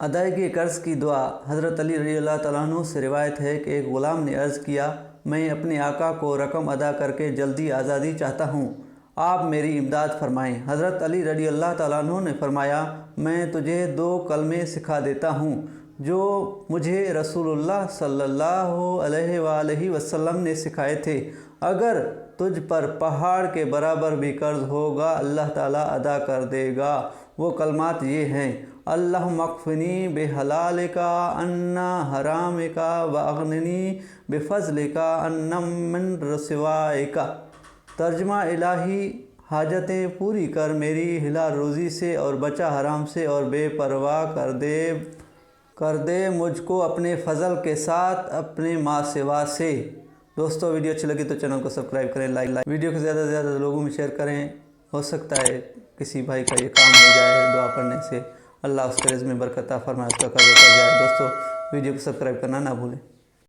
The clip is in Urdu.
ادائیگی قرض کی دعا۔ حضرت علی رضی اللہ تعالیٰ عنہ سے روایت ہے کہ ایک غلام نے عرض کیا، میں اپنے آقا کو رقم ادا کر کے جلدی آزادی چاہتا ہوں، آپ میری امداد فرمائیں۔ حضرت علی رضی اللہ تعالیٰ عنہ نے فرمایا، میں تجھے 2 کلمے سکھا دیتا ہوں جو مجھے رسول اللہ صلی اللہ علیہ وآلہ وسلم نے سکھائے تھے۔ اگر تجھ پر پہاڑ کے برابر بھی قرض ہوگا اللہ تعالیٰ ادا کر دے گا۔ وہ کلمات یہ ہیں: اللہم اکفنی بحلالک عن حرامک واغننی بفضلک عن من سوائک۔ ترجمہ: الہی حاجتیں پوری کر میری حلال روزی سے اور بچا حرام سے، اور بے پرواہ کر دے مجھ کو اپنے فضل کے ساتھ اپنے ما سوا سے۔ دوستو، ویڈیو اچھی لگی تو چینل کو سبسکرائب کریں، لائک ویڈیو کو زیادہ سے زیادہ لوگوں میں شیئر کریں۔ ہو سکتا ہے کسی بھائی کا یہ کام ہو جائے، دعا پڑھنے سے اللہ اس کے رزق میں برکت عطا فرمائے، اس کا قرض اتر جائے۔ دوستو، ویڈیو کو سبسکرائب کرنا نہ بھولیں۔